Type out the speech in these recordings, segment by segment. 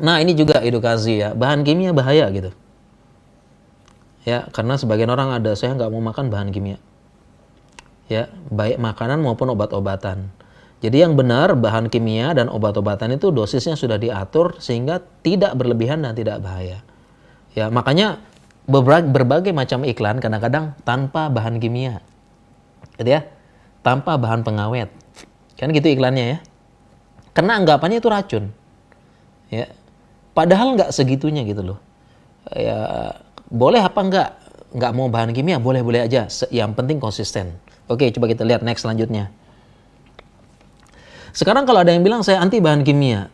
Nah, ini juga edukasi ya, bahan kimia bahaya gitu. Ya, karena sebagian orang ada, saya nggak mau makan bahan kimia. Ya, baik makanan maupun obat-obatan. Jadi yang benar bahan kimia dan obat-obatan itu dosisnya sudah diatur sehingga tidak berlebihan dan tidak bahaya. Ya, makanya berbagai macam iklan kadang-kadang tanpa bahan kimia. Gitu ya. Tanpa bahan pengawet. Kan gitu iklannya ya. Karena anggapannya itu racun. Ya. Padahal nggak segitunya gitu loh. Ya, boleh apa nggak mau bahan kimia, boleh-boleh aja. Yang penting konsisten. Oke, coba kita lihat next selanjutnya. Sekarang kalau ada yang bilang saya anti bahan kimia,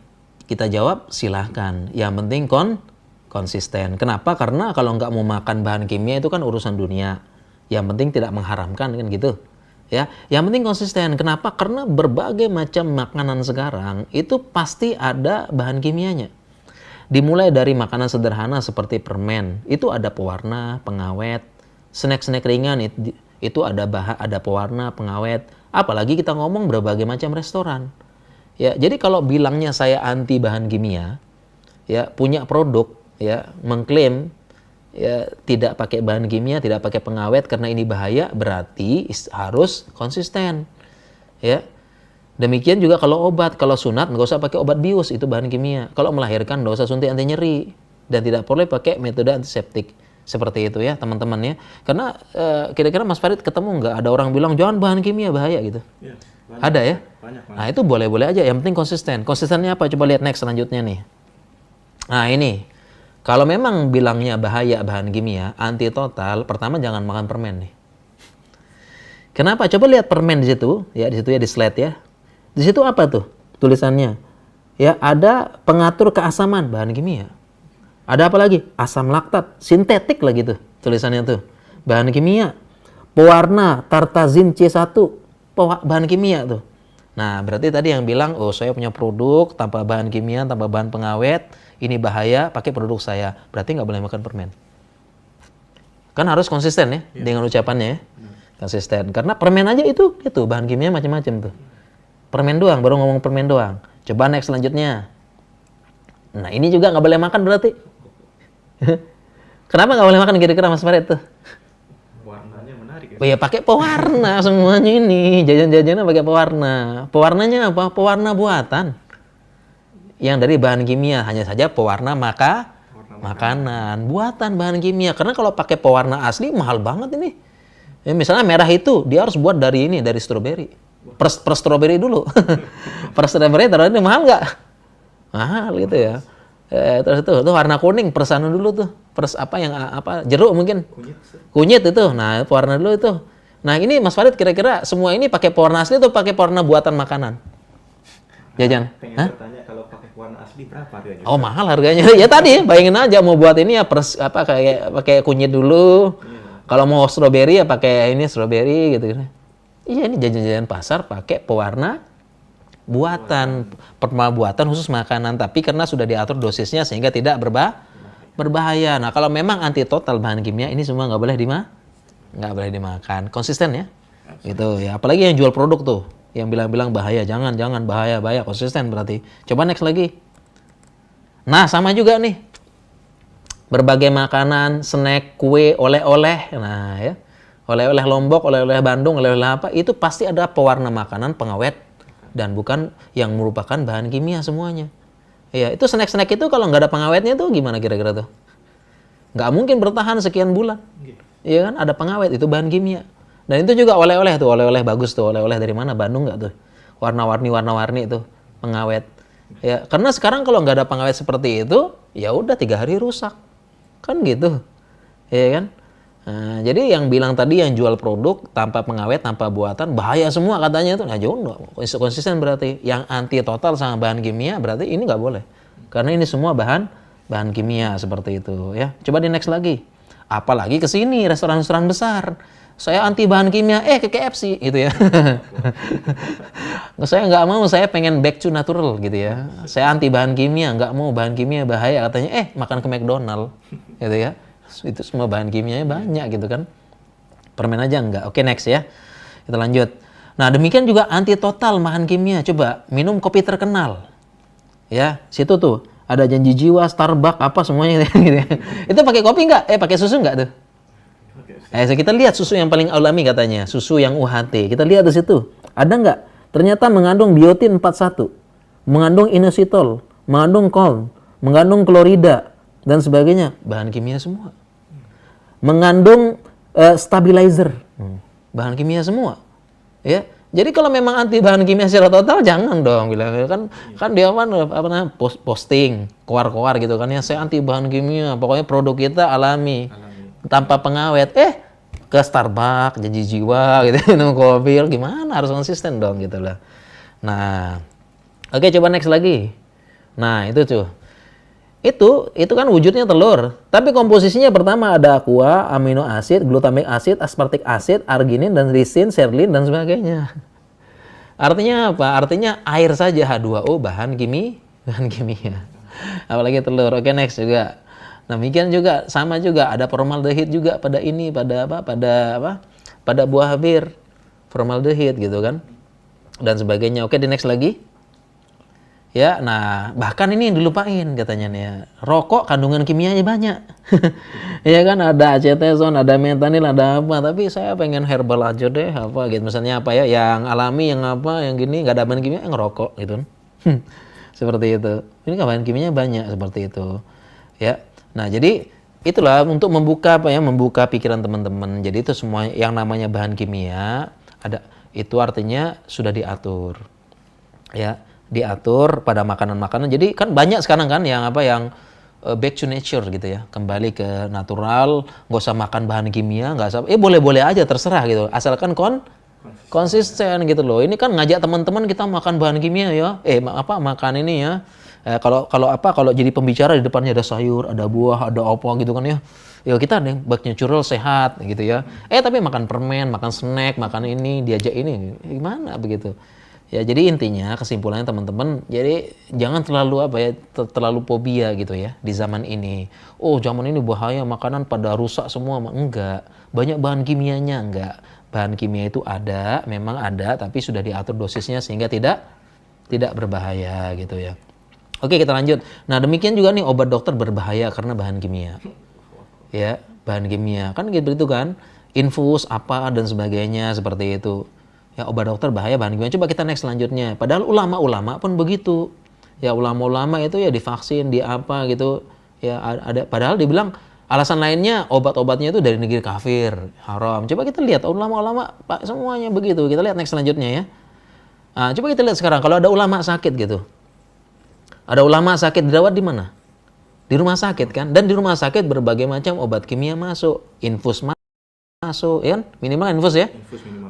kita jawab silahkan. Yang penting konsisten. Kenapa? Karena kalau nggak mau makan bahan kimia itu kan urusan dunia. Yang penting tidak mengharamkan kan gitu. Ya, yang penting konsisten. Kenapa? Karena berbagai macam makanan sekarang itu pasti ada bahan kimianya. Dimulai dari makanan sederhana seperti permen, itu ada pewarna, pengawet. Snack-snack ringan itu ada pewarna, pengawet. Apalagi kita ngomong berbagai macam restoran. Ya, jadi kalau bilangnya saya anti bahan kimia, ya punya produk, ya mengklaim ya tidak pakai bahan kimia, tidak pakai pengawet karena ini bahaya, berarti harus konsisten. Ya. Demikian juga kalau obat, kalau sunat nggak usah pakai obat bius, itu bahan kimia. Kalau melahirkan nggak usah suntik anti nyeri dan tidak boleh pakai metode antiseptik. Seperti itu ya teman-teman ya. Karena kira-kira Mas Farid ketemu nggak ada orang bilang jangan bahan kimia bahaya gitu? Ya, banyak, ada ya? Banyak. Nah itu boleh-boleh aja, yang penting konsisten. Konsistennya apa? Coba lihat next selanjutnya nih. Nah ini, kalau memang bilangnya bahaya bahan kimia, anti total, pertama jangan makan permen nih. Kenapa? Coba lihat permen di situ ya di slide ya. Di situ apa tuh tulisannya? Ya ada pengatur keasaman bahan kimia. Ada apa lagi? Asam laktat, sintetik lagi tuh tulisannya tuh. Bahan kimia. Pewarna, tartazin C1, bahan kimia tuh. Nah, berarti tadi yang bilang, oh saya punya produk tanpa bahan kimia, tanpa bahan pengawet, ini bahaya, pakai produk saya. Berarti nggak boleh makan permen. Kan harus konsisten ya, dengan ucapannya ya. Konsisten. Karena permen aja itu bahan kimia macam-macam tuh. Permen doang, baru ngomong permen doang. Coba next selanjutnya. Nah, ini juga nggak boleh makan berarti. Kenapa nggak boleh makan kira-kira Mas Farid tuh? Warnanya menarik ya. Oh ya pakai pewarna semuanya ini. Jajan-jajannya pakai pewarna. Pewarnanya apa? Pewarna buatan. Yang dari bahan kimia. Hanya saja pewarna makanan. Buatan bahan kimia. Karena kalau pakai pewarna asli mahal banget ini. Ya, misalnya merah itu dia harus buat dari stroberi. Per stroberi dulu. Per stroberi taruh ini mahal nggak? Mahal gitu ya. Terus itu warna kuning persana dulu tuh. Jeruk mungkin. Kunyit itu. Nah, pewarna dulu itu. Nah, ini Mas Farid kira-kira semua ini pakai pewarna asli atau pakai pewarna buatan makanan? Jajan. Pengen bertanya kalau pakai pewarna asli berapa harganya? Oh, mahal harganya. Ya tadi bayangin aja mau buat ini ya kayak pakai kunyit dulu. Kalau mau stroberi ya pakai ini stroberi gitu. Iya, ini jajan-jajan pasar pakai pewarna buatan khusus makanan, tapi karena sudah diatur dosisnya sehingga tidak berbahaya. Nah, kalau memang anti total bahan kimia ini semua nggak boleh dimakan. Konsisten ya, gitu ya. Apalagi yang jual produk tuh, yang bilang-bilang bahaya, jangan bahaya, konsisten berarti. Coba next lagi. Nah, sama juga nih, berbagai makanan, snack, kue, oleh-oleh, nah ya, oleh-oleh Lombok, oleh-oleh Bandung, oleh-oleh apa, itu pasti ada pewarna makanan, pengawet. Dan bukan yang merupakan bahan kimia semuanya. Ya, itu snack-snack itu kalau nggak ada pengawetnya tuh gimana kira-kira tuh? Nggak mungkin bertahan sekian bulan. Iya kan? Ada pengawet, itu bahan kimia. Dan itu juga oleh-oleh tuh, oleh-oleh bagus tuh, oleh-oleh dari mana? Bandung nggak tuh? Warna-warni itu, pengawet. Ya, karena sekarang kalau nggak ada pengawet seperti itu, ya udah 3 hari rusak. Kan gitu. Iya kan? Nah, jadi yang bilang tadi yang jual produk tanpa pengawet, tanpa buatan, bahaya semua katanya itu. Nah, jauh konsisten berarti. Yang anti total sama bahan kimia berarti ini nggak boleh. Karena ini semua bahan kimia seperti itu ya. Coba di next lagi. Apalagi ke sini restoran-restoran besar. Saya anti bahan kimia, ke KFC gitu ya. Saya nggak mau, saya pengen back to natural gitu ya. Saya anti bahan kimia, nggak mau bahan kimia bahaya katanya. Makan ke McDonald gitu ya. Itu semua bahan kimianya banyak gitu kan. Permen aja enggak. Oke, next ya. Kita lanjut. Nah, demikian juga anti total bahan kimia. Coba minum kopi terkenal. Ya, situ tuh ada janji jiwa, Starbucks, apa semuanya gitu ya. Itu pakai kopi nggak? Pakai susu nggak tuh? Kita lihat susu yang paling alami katanya, susu yang UHT. Kita lihat di situ. Ada nggak? Ternyata mengandung biotin 41, mengandung inositol, mengandung kol, mengandung klorida, dan sebagainya. Bahan kimia semua. Mengandung stabilizer, bahan kimia semua. Ya. Jadi kalau memang anti bahan kimia secara total, jangan dong bilang kan dia apa namanya posting koar-koar gitu kan ya, saya anti bahan kimia, pokoknya produk kita alami. Tanpa pengawet, ke Starbucks, janji jiwa gitu, minum kopi, gimana, harus konsisten dong gitu lah. Nah, oke, coba next lagi. Nah, itu tuh. Itu kan wujudnya telur, tapi komposisinya pertama ada aqua, amino acid, glutamic acid, aspartic acid, arginin, dan lisin, serlin, dan sebagainya. Artinya apa? Artinya air saja H2O bahan kimia. Apalagi telur. Oke, next juga. Nah, demikian juga sama juga ada formaldehid juga pada ini, pada buah bir, formaldehid gitu kan, dan sebagainya. Oke, di next lagi. Ya, nah bahkan ini yang dilupain katanya nih ya, rokok kandungan kimianya banyak. Ya kan, ada acetazon, ada metanil, ada apa, tapi saya pengen herbal aja deh, apa gitu. Misalnya apa ya, yang alami, yang apa, yang gini, nggak ada bahan kimia, ngerokok gitu. Seperti itu. Ini bahan kimianya banyak seperti itu. Ya. Nah, jadi itulah untuk membuka membuka pikiran teman-teman. Jadi itu semua yang namanya bahan kimia ada, itu artinya sudah diatur. Ya, diatur pada makanan-makanan. Jadi kan banyak sekarang kan yang back to nature gitu ya. Kembali ke natural, nggak usah makan bahan kimia, nggak usah boleh-boleh aja terserah gitu. Asalkan konsisten gitu loh. Ini kan ngajak teman-teman kita makan bahan kimia ya. Makan ini ya. Kalau jadi pembicara di depannya ada sayur, ada buah, ada apa gitu kan ya. Ya kita nih back natural, sehat gitu ya. Tapi makan permen, makan snack, makan ini, diajak ini, gimana begitu. Ya, jadi intinya kesimpulannya teman-teman, jadi jangan terlalu fobia gitu ya di zaman ini. Oh, zaman ini bahaya, makanan pada rusak semua. Enggak. Banyak bahan kimianya, enggak. Bahan kimia itu ada, memang ada, tapi sudah diatur dosisnya sehingga tidak berbahaya gitu ya. Oke, kita lanjut. Nah, demikian juga nih obat dokter berbahaya karena bahan kimia. Ya, bahan kimia. Kan gitu kan, infus apa dan sebagainya seperti itu. Ya, obat dokter bahaya bahan kimia. Coba kita next selanjutnya. Padahal ulama-ulama pun begitu. Ya, ulama-ulama itu ya divaksin, di apa gitu. Ya, ada padahal dibilang alasan lainnya obat-obatnya itu dari negeri kafir, haram. Coba kita lihat ulama-ulama semuanya begitu. Kita lihat next selanjutnya ya. Nah, coba kita lihat sekarang kalau ada ulama sakit gitu. Ada ulama sakit dirawat di mana? Di rumah sakit kan? Dan di rumah sakit berbagai macam obat kimia masuk, infus masuk, ya kan? Minimal infus ya.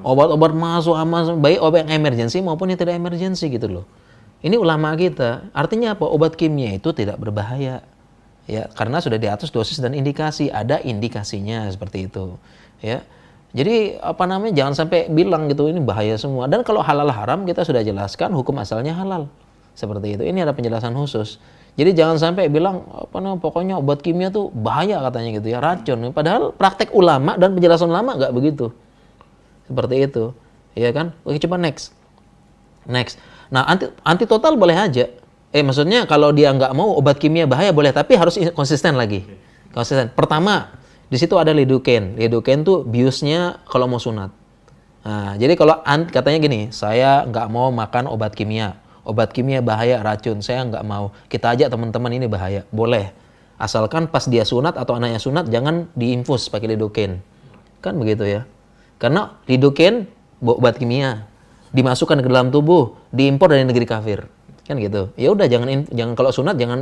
Obat-obat masuk, baik obat yang emergensi maupun yang tidak emergensi gitu loh. Ini ulama kita. Artinya apa? Obat kimia itu tidak berbahaya. Ya, karena sudah diatur dosis dan indikasi, ada indikasinya seperti itu. Ya. Jadi jangan sampai bilang gitu ini bahaya semua. Dan kalau halal haram kita sudah jelaskan hukum asalnya halal. Seperti itu. Ini ada penjelasan khusus. Jadi jangan sampai bilang pokoknya obat kimia tuh bahaya katanya gitu ya, racun. Padahal praktek ulama dan penjelasan ulama nggak begitu. Seperti itu. Ya kan? Oke, coba next. Nah, anti total boleh aja. Maksudnya kalau dia nggak mau obat kimia bahaya boleh, tapi harus konsisten lagi. Konsisten. Pertama, di situ ada lidocaine. Lidocaine tuh biusnya kalau mau sunat. Nah, jadi kalau katanya gini, saya nggak mau makan obat kimia. Obat kimia bahaya, racun, saya nggak mau. Kita ajak teman-teman ini bahaya, boleh. Asalkan pas dia sunat atau anaknya sunat, jangan diinfus pakai lidocaine. Kan begitu ya. Karena lidocaine obat kimia, dimasukkan ke dalam tubuh, diimpor dari negeri kafir. Kan gitu. Ya udah jangan kalau sunat jangan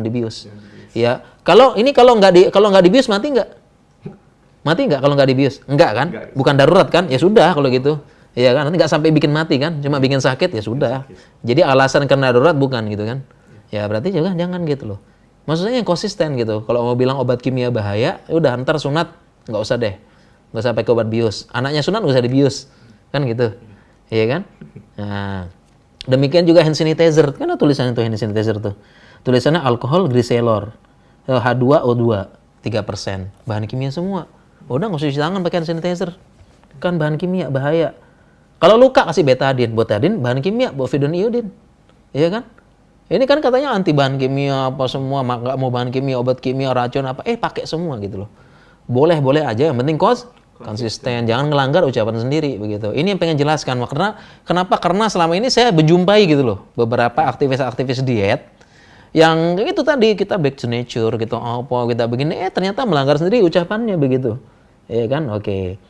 dibius. Ya. Kalau nggak dibius mati nggak? Mati nggak kalau nggak dibius? Enggak kan? Bukan darurat kan? Ya sudah kalau gitu. Iya kan, nanti nggak sampai bikin mati kan, cuma bikin sakit ya sudah. Jadi alasan karena darurat bukan gitu kan. Ya berarti juga jangan gitu loh. Maksudnya yang konsisten gitu. Kalau mau bilang obat kimia bahaya, udah ntar sunat nggak usah deh, nggak usah pakai obat bius. Anaknya sunat nggak usah dibius, kan gitu. Iya kan? Nah, demikian juga hand sanitizer. Kan ada tulisannya tuh hand sanitizer tuh. Tulisannya alkohol griselor, H2O2 3%, bahan kimia semua. Udah nggak usah cuci tangan pakai hand sanitizer, kan bahan kimia bahaya. Kalau luka kasih betadine bahan kimia, bovidin iodin. Iya kan? Ini kan katanya anti bahan kimia apa semua, nggak mau bahan kimia, obat kimia, racun apa, pakai semua gitu loh. Boleh-boleh aja, yang penting konsisten, jangan ngelanggar ucapan sendiri begitu. Ini yang pengen jelaskan, karena kenapa? Karena selama ini saya berjumpai gitu loh, beberapa aktivis-aktivis diet yang itu tadi kita back to nature gitu, apa kita begini, ternyata melanggar sendiri ucapannya begitu, ya kan? Oke.